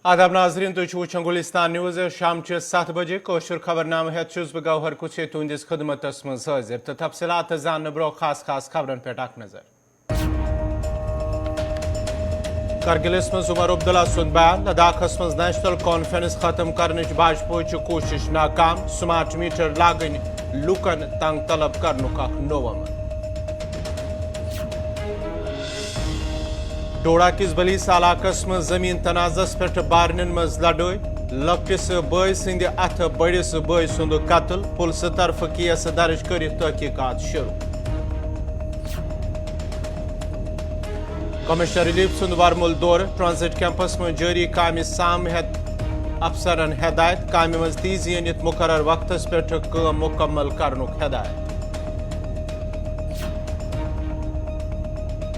आदाब नाजरीन तो वुचान गुलिस्तान न्यूज शाम 7 बजे कोशर खबरनामे हेत बह गौहर कुछ तुंदिस खदमतस मज हाजिर तो तफसीलात जान ब्रो खास खबरन पे नजर। करगिलस मज उमर अब्दुल्ला सुंद बयान लद्दाखस मज नेशनल कॉन्फ्रेंस खत्म करने भाजपा कोशिश नाकाम स्मार्ट मीटर लागन लुकन तंग तलब कर नव अमल। डोडा किस बलीस इलाकस मज जमीन तनाजस पे बारन मज लड़ाई लकटिस बय सद अथ बड़िस बय सुंद कत्ल पुलिस तरफ केस दर्ज कर तहकीकात शुरू। कमिश्नर रिलीफ सुंद वरमुल दौर ट्रांजिट कैंपस में जारी काम साम अफसरन हदायत काम मज तेजी अनित मुकर्रर वक्तस पे मुकम्मल करनुक हदायत।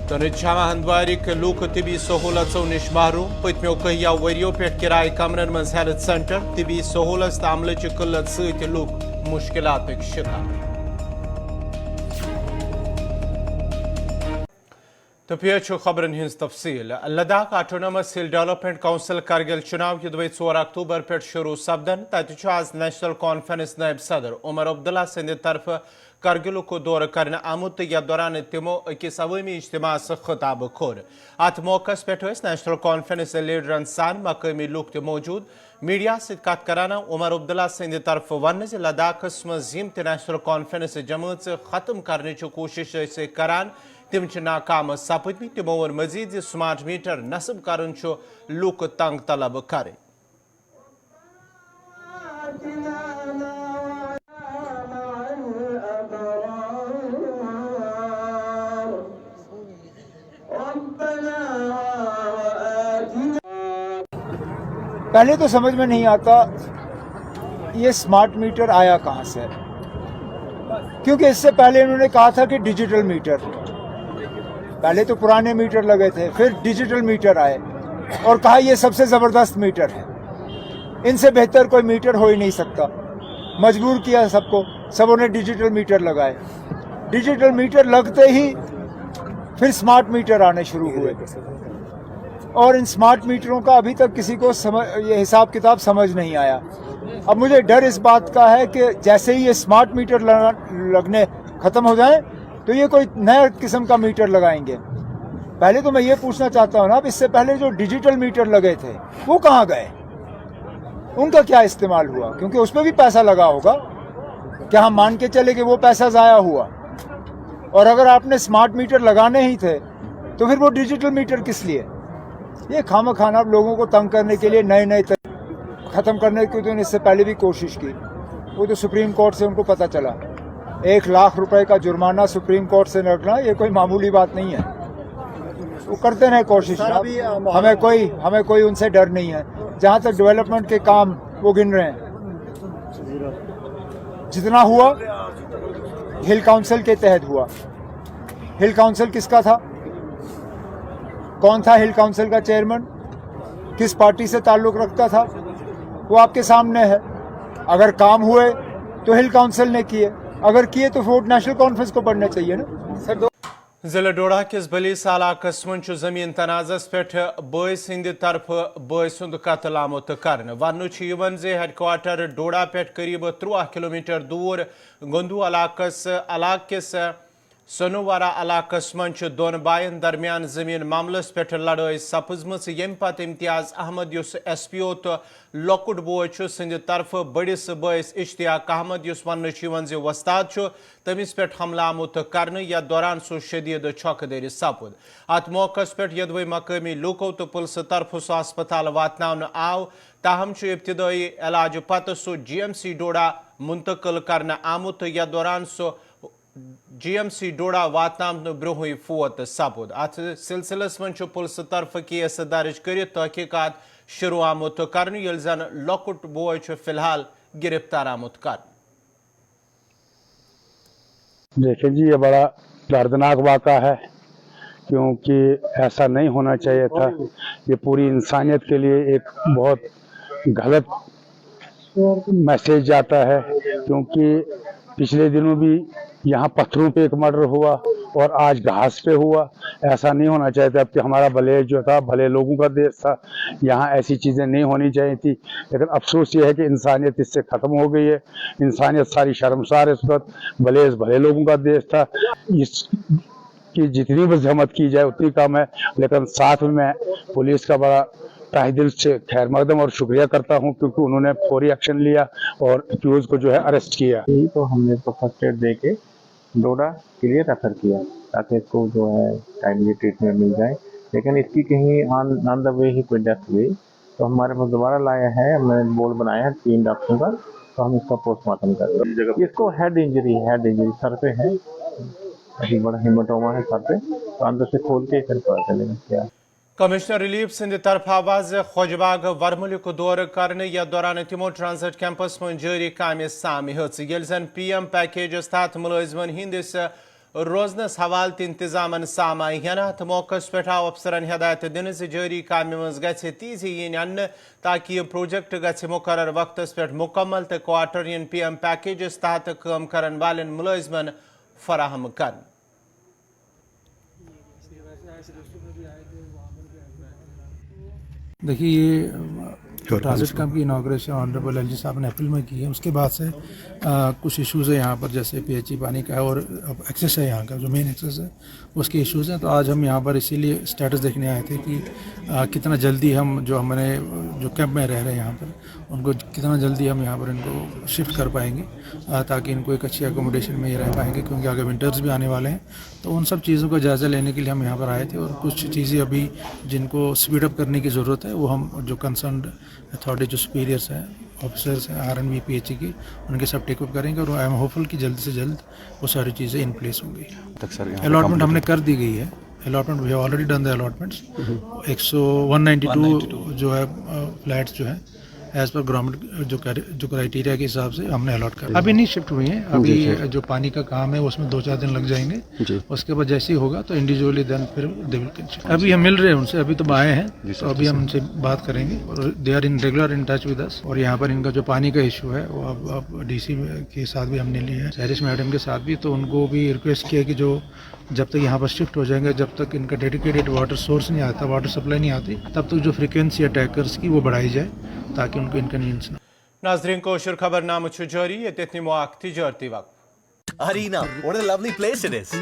तनजा हंदवारी लूक तिबी सहूलतों नश महरूम पत्मो कहिया वरियो पे किराए कमरन मज हेल्थ सेंटर तिबी सहूलत तो अमल किल्लत सत लूक मुश्किलात शिकार। तो पे खबरन हज तफसील लद्दाख ऑटोनमस हिल डेवलपमेंट काउंसिल करगिल चुनाव यदवे 4 अक्टूबर पे शुरू सपदन तत आज नेशनल कॉन्फ्रेंस नायब सदर उमर अब्दुल्ला सद तरफ करगिल को दौर करने आमुत यथ दौरान तमो अकिस अवामी इज्तिमा खिताब खोर अत मौके पे नेशनल कॉन्फ्रेंस लीडरन सान मकामी लूक त मौजूद मीडिया सत कराना उमर अब्दुल्ला सद तरफ वन लद्दाखस मज यम नेशनल कॉन्फ्रेंस जमात खत्म करने कोशिश करान तम नाकाम सपदम तमो वो मजीद स्मार्ट मीटर नस्ब कर लूक तंग तलब कर। पहले तो समझ में नहीं आता ये स्मार्ट मीटर आया कहाँ से, क्योंकि इससे पहले इन्होंने कहा था कि डिजिटल मीटर, पहले तो पुराने मीटर लगे थे, फिर डिजिटल मीटर आए और कहा ये सबसे ज़बरदस्त मीटर है, इनसे बेहतर कोई मीटर हो ही नहीं सकता। मजबूर किया सबको, सबों ने डिजिटल मीटर लगाए। डिजिटल मीटर लगते ही फिर स्मार्ट मीटर आने शुरू हुए और इन स्मार्ट मीटरों का अभी तक किसी को ये हिसाब किताब समझ नहीं आया। अब मुझे डर इस बात का है कि जैसे ही ये स्मार्ट मीटर लगने ख़त्म हो जाएं तो ये कोई नया किस्म का मीटर लगाएंगे। पहले तो मैं ये पूछना चाहता हूँ ना, अब इससे पहले जो डिजिटल मीटर लगे थे वो कहाँ गए, उनका क्या इस्तेमाल हुआ? क्योंकि उसमें भी पैसा लगा होगा। क्या हम मान के चले कि वो पैसा ज़ाया हुआ? और अगर आपने स्मार्ट मीटर लगाने ही थे तो फिर वो डिजिटल मीटर किस लिए? ये खामखाना लोगों को तंग करने के लिए नए ख़त्म करने की तो इससे पहले भी कोशिश की। वो तो सुप्रीम कोर्ट से उनको पता चला 1 लाख रुपए का जुर्माना सुप्रीम कोर्ट से लगना ये कोई मामूली बात नहीं है। वो करते रहे कोशिश, हमें कोई उनसे डर नहीं है। जहाँ तक डेवलपमेंट के काम वो गिन रहे हैं, जितना हुआ हिल काउंसिल के तहत हुआ। हिल काउंसिल किसका था? कौन था हिल काउंसिल का चेयरमैन? किस पार्टी से ताल्लुक रखता था? वो आपके सामने है। अगर काम हुए तो हिल काउंसिल ने किए, अगर किए तो वोट नेशनल कॉन्फ्रेंस को पढ़ने चाहिए ना। जिला डोडा किस बलीस इलाकस मज जमीन तनाजस पे बय सद तरफ बय सुंद कत्ल आमुत कर वन हेडक्वार्टर डोडा पे करीब 13 किलोमीटर दूर गोंदू इलाकस सोनोवारा इलाकस मज दोन बायन दरमियान जमीन मामलस पे लड़ाई सपजम यम पत इम्तियाज अहमद SPO तो लकुट बोय सद तरफ बड़िस बयस इश्तियाक अहमद वन वस्ताद तमिस पे हमला आमुत कर यथ दौरान सह शदीद छौकदर सपुद। अत मौके पे यदवे मकामी लूको तो पुलिस तरफ सह अस्पताल वातन आव, ताहम इब्तदाई इलाज पत सह GMC डोडा मुंतकिल कर आमुत यथ दौरान सह GMC डोडा वातन ब्रोह फोत सपुद। अत सिलसिलस मं पुलिस तरफ केस दर्ज कर तहकीकात शुरू आमुत कर जन लकुट बोय फिलहाल गिरफ्तार आमुत कर। देखिए जी, ये बड़ा दर्दनाक वाक़ा है, क्योंकि ऐसा नहीं होना चाहिए था। ये पूरी इंसानियत के लिए एक बहुत गलत मैसेज जाता है, क्योंकि पिछले दिनों भी यहाँ पत्थरों पे एक मर्डर हुआ और आज घास पे हुआ। ऐसा नहीं होना चाहिए था कि हमारा भले जो था भले लोगों का देश था, यहाँ ऐसी चीज़ें नहीं होनी चाहिए थी। लेकिन अफसोस ये है कि इंसानियत इससे ख़त्म हो गई है। इंसानियत सारी शर्मसार है इस वक्त। भले लोगों का देश था। इस की जितनी भी जहमत की जाए उतनी कम है। लेकिन साथ में मैं पुलिस का बड़ा तहे दिल से खैर मकदम और शुक्रिया करता हूं, क्योंकि उन्होंने फौरी एक्शन लिया और एक्यूज को जो है अरेस्ट किया। यही तो हमने इसको फर्स्ट एड दे के डोडा के लिए रेफर किया ताकि इसको जो है टाइमली ट्रीटमेंट मिल जाए। लेकिन इसकी कहीं ऑन द वे ही कोई डेथ हुई तो हमारे पास दोबारा लाया है, हमने बोर्ड बनाया है 3 डॉक्टरों का, तो हम इसका पोस्टमार्टम करेंगे। इसको हेड इंजरी सर पे है, अभी बड़ा हेमाटोमा है सर पे, तो अंदर से खोल के फिर पता चलेगा क्या। कमिश्नर रिलीफ सिंध तरफ आवाज खोजबाग वर्मुलिक दौर करने या दौरान तिमो ट्रांजिट कैंपस में जारी काम सामि हन PM पैकेजस तहत मुलाजमन हिंदिस रोजनस हवालत इंतजामन सामाई तो मौकस पे आव अफसरन हिदायत दिन जारी काम मज गीजी इन अन्न ताकि यह प्रोजेक्ट गि मुकर्रर वक्तस पे मुकम्मल तो क्वार्टर इन PM पैकेजस तहत काम करन वालन मुलाजमन फराहम कर। देखिए, ये ट्रांजिट कैंप की इनाग्रेशन ऑनरेबल एलजी साहब ने अप्रैल में की है। उसके बाद से कुछ इश्यूज़ है यहाँ पर, जैसे PHE पानी का है और एक्सेस है यहाँ का, जो मेन एक्सेस है उसके इश्यूज़ हैं। तो आज हम यहाँ पर इसीलिए स्टेटस देखने आए थे कि कितना जल्दी हम जो कैंप में रह रहे हैं यहाँ पर, उनको कितना जल्दी हम यहाँ पर इनको शिफ्ट कर पाएंगे ताकि इनको एक अच्छी एकोमोडेशन में ये रह पाएंगे, क्योंकि आगे विंटर्स भी आने वाले हैं। तो उन सब चीज़ों का जायज़ा लेने के लिए हम यहाँ पर आए थे और कुछ चीज़ें अभी जिनको स्पीड अप करने की ज़रूरत है वो हम जो कंसर्न्ड अथॉरिटी जो सुपीरियर्स हैं, ऑफिसर्स हैं RNV PHE की, उनके सब टेकअप करेंगे और आई एम होपफुल कि जल्द से जल्द वो सारी चीज़ें इन प्लेस होंगी। अलॉटमेंट हमने कर दी गई है। Allotment we have already done the allotments. 192 जो है फ्लैट्स जो है एज पर गवर्नमेंट जो क्राइटेरिया के हिसाब से हमने अलॉट कर, अभी नहीं शिफ्ट हुई हैं। अभी जो पानी का काम है उसमें 2-4 दिन लग जाएंगे। उसके बाद जैसे ही होगा तो इंडिविजुअली देन फिर दे विल कंसिडर। अभी हम मिल रहे हैं उनसे, अभी तो आए हैं, तो अभी हम उनसे बात करेंगे और they are in regular in touch with us. और यहाँ पर इनका जो पानी का इशू है वो अब DC के साथ भी हमने लिया है, सैरिश मैडम के साथ भी, तो उनको भी रिक्वेस्ट किया कि जो जब तक यहाँ पर शिफ्ट हो जाएंगे, जब तक इनका डेडिकेटेड वाटर सोर्स नहीं आता, वाटर सप्लाई नहीं आती, तब तक जो फ्रिक्वेंसी है टैंकर्स की वो बढ़ाई जाए ताकि उनको इनकन्वीनियंस ना। नाज़रीन कोशर खबरनामा जारी, ये तिजरती वक्त। Arena, what a lovely place it is.